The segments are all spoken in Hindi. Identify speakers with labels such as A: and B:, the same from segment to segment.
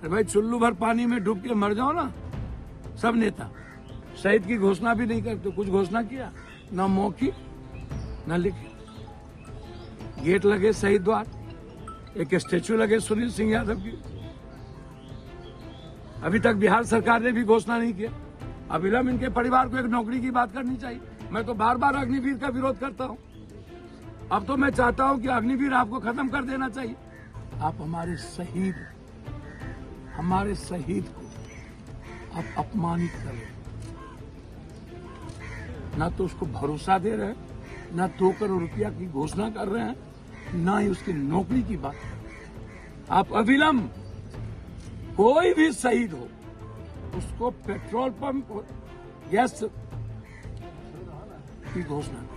A: अरे भाई चुल्लू भर पानी में डूब के मर जाओ ना सब नेता। शहीद की घोषणा भी नहीं करते। कुछ घोषणा किया ना, मौखिक ना लिखित। गेट लगे शहीद द्वार, एक स्टेचू लगे सुनील सिंह यादव की। अभी तक बिहार सरकार ने भी घोषणा नहीं किया। अविलंब इनके परिवार को एक नौकरी की बात करनी चाहिए। मैं तो बार बार अग्निवीर का विरोध करता हूं। अब तो मैं चाहता हूं कि अग्निवीर आपको खत्म कर देना चाहिए। आप हमारे शहीद को आप अपमानित कर रहे हैं। ना तो उसको भरोसा दे रहे हैं, ना 2 करोड़ रुपया की घोषणा कर रहे हैं, ना ही उसकी नौकरी की बात कर रहे हैं। आप अविलंब कोई भी शहीद हो उसको पेट्रोल पंप गैस की घोषणा करें।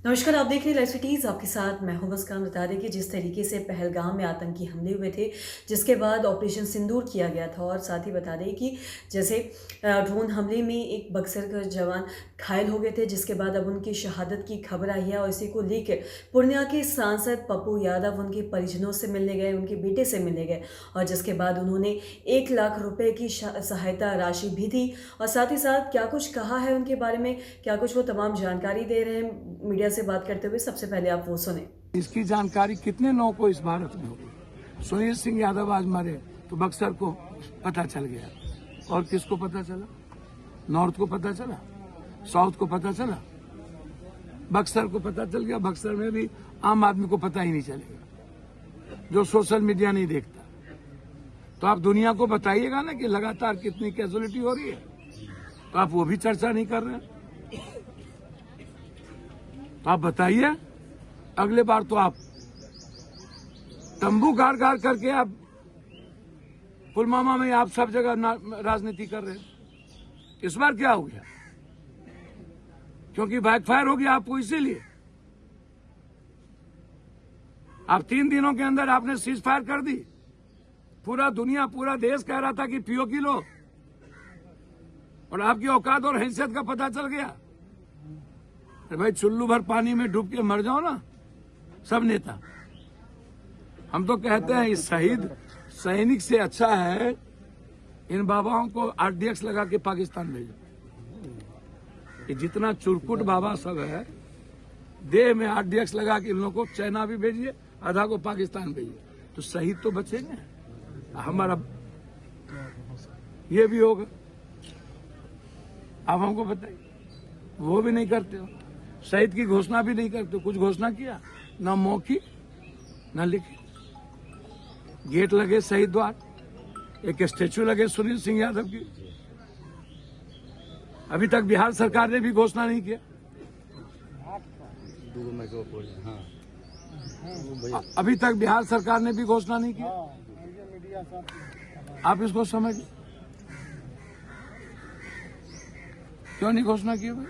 B: नमस्कार, आप देख रहे हैं लाइव सिटीज। आपके साथ मैं हूं मुस्कान। बता दें कि जिस तरीके से पहलगाम में आतंकी हमले हुए थे, जिसके बाद ऑपरेशन सिंदूर किया गया था, और साथ ही बता दें कि जैसे ड्रोन हमले में एक बक्सर का जवान घायल हो गए थे, जिसके बाद अब उनकी शहादत की खबर आई है। और इसी को लेकर पूर्णिया के सांसद पप्पू यादव उनके परिजनों से मिलने गए, उनके बेटे से मिलने गए, और जिसके बाद उन्होंने 1 लाख रुपए की सहायता राशि भी दी। और साथ ही साथ क्या कुछ कहा है उनके बारे में, क्या कुछ वो तमाम जानकारी दे रहे हैं मीडिया से बात करते हुए। सबसे पहले आप वो सुने।
A: इसकी जानकारी कितने लोगों को इस भारत में होगी। सुनील सिंह यादव आज मरे तो बक्सर को पता चल गया, और किसको पता चला? नॉर्थ को पता चला, साउथ को पता चला, बक्सर को पता चल गया। बक्सर में भी आम आदमी को पता ही नहीं चलेगा, जो सोशल मीडिया नहीं देखता। तो आप दुनिया को बताइएगा ना कि लगातार कितनी कैजुअलिटी हो रही है, तो आप वो भी चर्चा नहीं कर रहे हैं। तो आप बताइए, अगले बार तो आप तंबू गाड़ गाड़ करके आप पुलवामा में आप सब जगह राजनीति कर रहे हैं। इस बार क्या हो गया? क्योंकि बैकफायर हो गया आपको, इसीलिए आप 3 दिनों के अंदर आपने सीज फायर कर दी। पूरा दुनिया, पूरा देश कह रहा था कि पीओके लो, और आपकी औकात और हैसियत का पता चल गया। अरे भाई चुल्लू भर पानी में डूब के मर जाओ ना सब नेता। हम तो कहते हैं इस शहीद सैनिक से अच्छा है इन बाबाओं को आरडीएक्स लगा के पाकिस्तान भेजो। ये जितना चुरकुट बाबा सब है, देह में आरडीएक्स लगा के इन लोगों को चाइना भी भेजिए, आधा को पाकिस्तान भेजिए, तो शहीद तो बचेंगे। हमारा ये भी होगा। आप हमको बताइए, वो भी नहीं करते हो। शहीद की घोषणा भी नहीं करते। कुछ घोषणा किया ना, मौखिक ना लिखित। गेट लगे शहीद द्वार, एक स्टेचू लगे सुनील सिंह यादव की। अभी तक बिहार सरकार ने भी घोषणा नहीं किया। अभी तक बिहार सरकार ने भी घोषणा नहीं किया। आप इसको समझिए, क्यों नहीं घोषणा की भाई?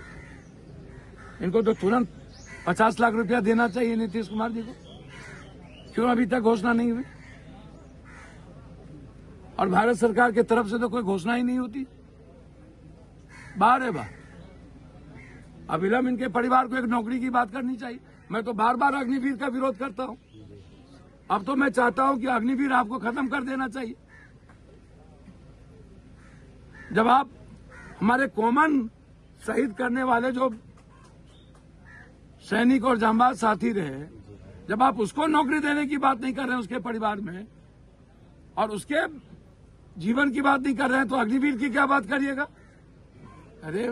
A: इनको तो तुरंत 50 लाख रुपया देना चाहिए नीतीश कुमार जी को। क्यों अभी तक घोषणा नहीं हुई? और भारत सरकार की तरफ से तो कोई घोषणा ही नहीं होती। बार है बार अविलंब इनके परिवार को एक नौकरी की बात करनी चाहिए। मैं तो बार बार अग्निवीर का विरोध करता हूं। अब तो मैं चाहता हूं कि अग्निवीर आपको खत्म कर देना चाहिए। जब आप हमारे कॉमन शहीद करने वाले जो सैनिक और जांबाज साथी रहे, जब आप उसको नौकरी देने की बात नहीं कर रहे हैं उसके परिवार में, और उसके जीवन की बात नहीं कर रहे हैं, तो अग्निवीर की क्या बात करिएगा? अरे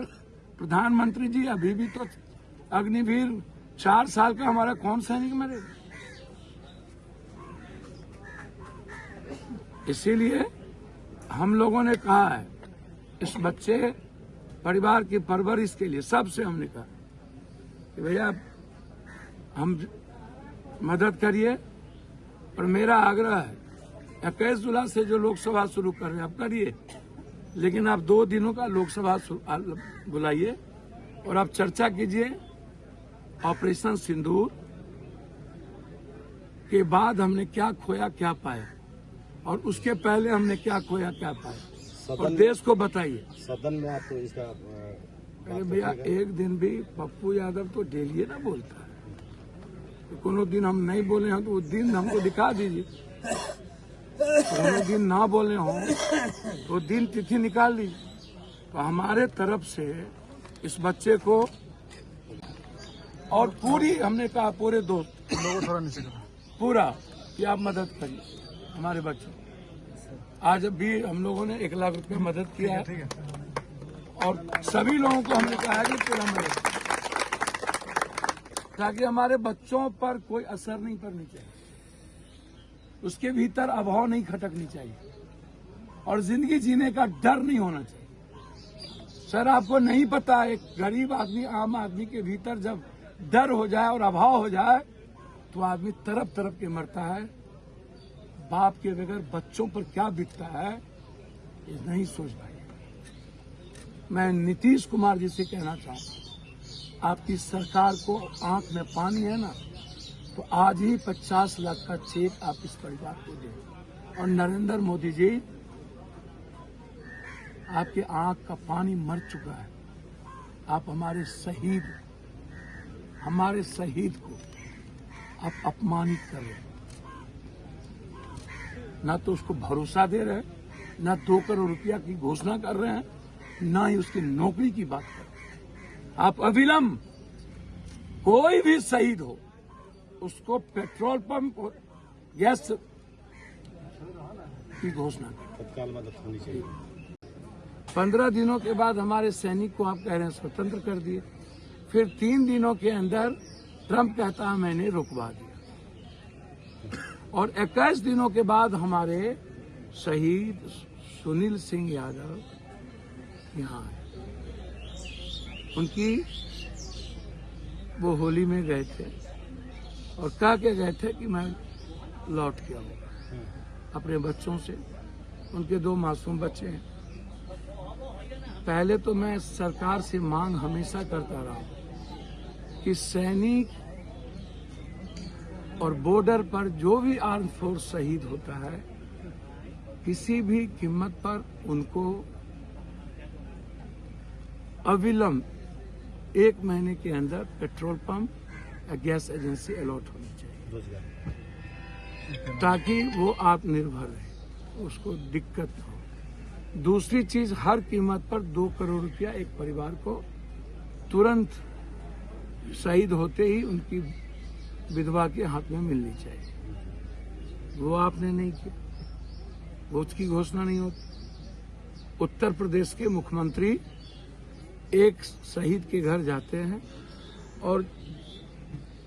A: प्रधानमंत्री जी, अभी भी तो अग्निवीर 4 साल का हमारा कौन सैनिक मरेगा? इसीलिए हम लोगों ने कहा है, इस बच्चे परिवार की परवरिश के लिए सबसे हमने कहा कि भैया हम मदद करिए। और मेरा आग्रह है, 21 जुलाई से जो लोकसभा शुरू कर रहे हैं आप करिए, लेकिन आप 2 दिनों का लोकसभा बुलाइए और आप चर्चा कीजिए ऑपरेशन सिंदूर के बाद हमने क्या खोया क्या पाया, और उसके पहले हमने क्या खोया क्या पाया, और देश को बताइए।
C: सदन में आप तो इसका
A: अरे भैया, एक दिन भी पप्पू यादव तो डेली ना बोलता है। तो कोनो दिन हम नहीं बोले हैं तो वो दिन हमको दिखा दीजिए। दोनों दिन ना बोले हों तो दिन तिथि निकाल ली। तो हमारे तरफ से इस बच्चे को और पूरी हमने कहा पूरे दोस्त
C: लोगों थोड़ा नीचे करो।
A: पूरा कि आप मदद करिए हमारे बच्चों। आज भी हम लोगों ने 1 लाख रुपए मदद किया है
C: ठीक है।
A: और सभी लोगों को हमने कहा है कि पूरा मदद, ताकि हमारे बच्चों पर कोई असर नहीं पड़नी चाहिए, उसके भीतर अभाव नहीं खटकनी चाहिए और जिंदगी जीने का डर नहीं होना चाहिए। सर आपको नहीं पता, एक गरीब आदमी, आम आदमी के भीतर जब डर हो जाए और अभाव हो जाए तो आदमी तरफ तरफ के मरता है। बाप के बगैर बच्चों पर क्या बीतता है ये नहीं सोच पाए। मैं नीतीश कुमार जी से कहना चाहूँ, आपकी सरकार को आंख में पानी है ना, तो आज ही 50 लाख का चेक आप इस परिवार को दें। और नरेंद्र मोदी जी, आपके आंख का पानी मर चुका है। आप हमारे शहीद को आप अपमानित कर रहे हैं। ना तो उसको भरोसा दे रहे हैं, ना 2 करोड़ रुपया की घोषणा कर रहे हैं, ना ही उसकी नौकरी की बात कर रहे हैं। आप अविलंब कोई भी शहीद हो उसको पेट्रोल पंप और गैस की घोषणा करें।
C: तत्काल मदद होनी चाहिए।
A: 15 दिनों के बाद हमारे सैनिक को आप कह रहे हैं स्वतंत्र कर दिए, फिर 3 दिनों के अंदर ट्रंप कहता है मैंने रुकवा दिया, और 21 दिनों के बाद हमारे शहीद सुनील सिंह यादव यहाँ आए। उनकी वो होली में गए थे और कह के गए थे कि मैं लौट के आऊंगा अपने बच्चों से। उनके 2 मासूम बच्चे हैं। पहले तो मैं सरकार से मांग हमेशा करता रहा कि सैनिक और बॉर्डर पर जो भी आर्म फोर्स शहीद होता है, किसी भी कीमत पर उनको अविलंब 1 महीने के अंदर पेट्रोल पंप या गैस एजेंसी अलॉट होनी चाहिए, ताकि वो आत्मनिर्भर रहे, उसको दिक्कत न हो। दूसरी चीज, हर कीमत पर 2 करोड़ रुपया एक परिवार को तुरंत शहीद होते ही उनकी विधवा के हाथ में मिलनी चाहिए। वो आपने नहीं किया, वो उसकी घोषणा नहीं होती। उत्तर प्रदेश के मुख्यमंत्री एक शहीद के घर जाते हैं और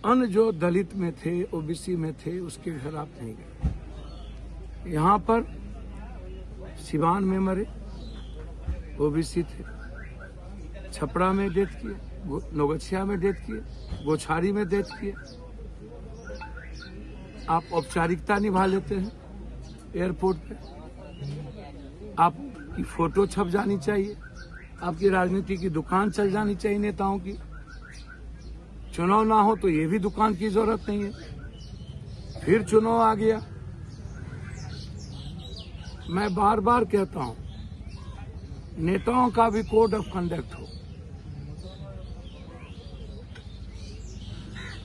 A: अन्य जो दलित में थे, ओबीसी में थे, उसके घर आप नहीं गए। यहाँ पर सिवान में मरे ओबीसी थे, छपरा में डेथ किए, नौगछिया में डेथ किए, गोछारी में डेथ किए। आप औपचारिकता निभा लेते हैं एयरपोर्ट पे, आपकी फोटो छप जानी चाहिए, आपकी राजनीति की दुकान चल जानी चाहिए नेताओं की। चुनाव ना हो तो ये भी दुकान की जरूरत नहीं है। फिर चुनाव आ गया। मैं बार बार कहता हूं, नेताओं का भी कोड ऑफ कंडक्ट हो।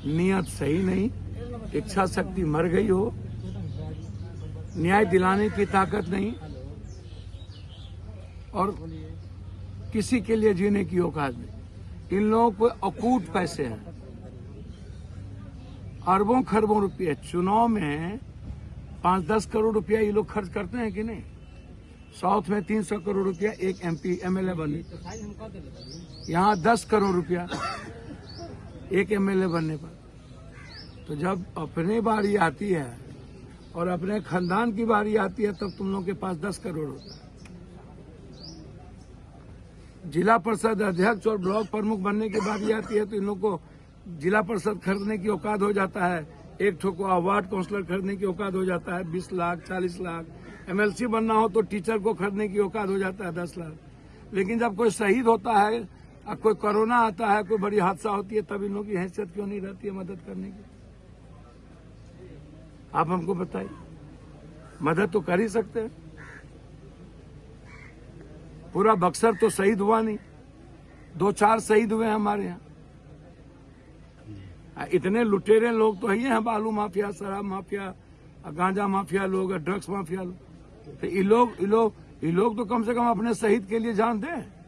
A: नियत सही नहीं, इच्छा शक्ति मर गई हो, न्याय दिलाने की ताकत नहीं, और किसी के लिए जीने की औकात नहीं। इन लोगों को अकूट पैसे हैं, अरबों खरबों रुपये। चुनाव में 5-10 करोड़ रुपया ये लोग खर्च करते हैं कि नहीं? साउथ में 300 करोड़ रुपया एक MP MLA बने, यहाँ 10 करोड़ रुपया एक MLA बनने पर। तो जब अपने बारी आती है और अपने खानदान की बारी आती है, तब तुम लोग के पास 10 करोड़ होता है। जिला परिषद अध्यक्ष और ब्लॉक प्रमुख बनने की बारी आती है तो इन लोग को जिला परिषद खरीदने की औकात हो जाता है, एक ठो को वार्ड काउंसलर खरीदने की औकात हो जाता है 20 लाख 40 लाख। MLC बनना हो तो टीचर को खरीदने की औकात हो जाता है 10 लाख। लेकिन जब कोई शहीद होता है, कोई कोरोना आता है, कोई बड़ी हादसा होती है, तब इन लोगों की हैसियत क्यों नहीं रहती है मदद करने की? आप हमको बताइए। मदद तो कर ही सकते हैं। पूरा बक्सर तो शहीद हुआ नहीं, 2-4 शहीद हुए हैं हमारे यहाँ। इतने लुटेरे लोग तो ही हैं, बालू माफिया, शराब माफिया, गांजा माफिया लोग, ड्रग्स माफिया लोग। तो ये लोग तो कम से कम अपने शहीद के लिए जान दें,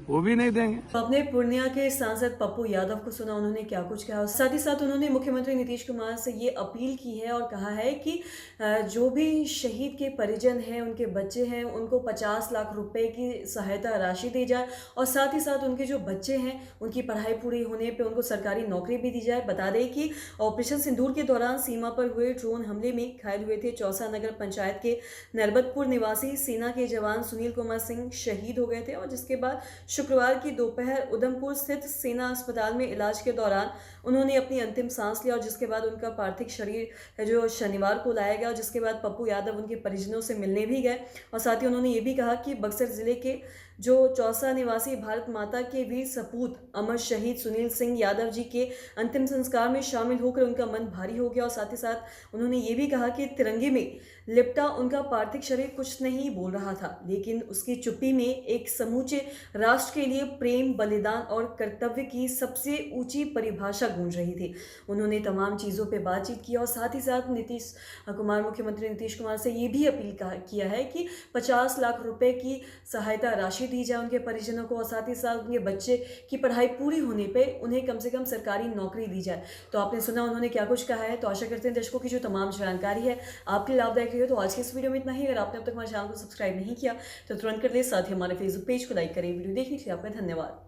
A: वो भी नहीं देंगे।
B: तो आपने पूर्णिया के सांसद पप्पू यादव को सुना, उन्होंने क्या कुछ कहा। साथ ही साथ उन्होंने मुख्यमंत्री नीतीश कुमार से ये अपील की है और कहा है कि जो भी शहीद के परिजन हैं, उनके बच्चे हैं, उनको 50 लाख रुपए की सहायता राशि दी जाए और साथ ही साथ उनके जो बच्चे हैं उनकी पढ़ाई पूरी होने पे उनको सरकारी नौकरी भी दी जाए। बता दें कि ऑपरेशन सिंदूर के दौरान सीमा पर हुए ड्रोन हमले में घायल हुए थे चौसा नगर पंचायत के नरबतपुर निवासी सेना के जवान सुनील कुमार सिंह शहीद हो गए थे और जिसके बाद शुक्रवार की दोपहर उधमपुर स्थित सेना अस्पताल में इलाज के दौरान उन्होंने अपनी अंतिम सांस लिया और जिसके बाद उनका पार्थिव शरीर जो शनिवार को लाया गया और जिसके बाद पप्पू यादव उनके परिजनों से मिलने भी गए। और साथ ही उन्होंने ये भी कहा कि बक्सर जिले के जो चौसा निवासी भारत माता के वीर सपूत अमर शहीद सुनील सिंह यादव जी के अंतिम संस्कार में शामिल होकर उनका मन भारी हो गया। और साथ ही साथ उन्होंने ये भी कहा कि तिरंगे में लिपटा उनका पार्थिव शरीर कुछ नहीं बोल रहा था, लेकिन उसकी चुप्पी में एक समूचे राष्ट्र के लिए प्रेम, बलिदान और कर्तव्य की सबसे ऊंची परिभाषा गूंज रही थी। उन्होंने तमाम चीज़ों पे बातचीत की और साथ ही साथ मुख्यमंत्री नीतीश कुमार से ये भी अपील किया है कि 50 लाख रुपए की सहायता राशि दी जाए उनके परिजनों को और साथ ही साथ उनके बच्चे की पढ़ाई पूरी होने पे उन्हें कम से कम सरकारी नौकरी दी जाए। तो आपने सुना उन्होंने क्या कुछ कहा है। तो आशा करते हैं दर्शकों की जो तमाम जानकारी है आपके लाभदायक रही हो। तो आज के इस वीडियो में इतना ही। अगर आपने अब तक हमारे चैनल को सब्सक्राइब नहीं किया तो तुरंत कर दे, साथ ही हमारे फेसबुक पेज को लाइक करें। वीडियो देखने के लिए आपका धन्यवाद।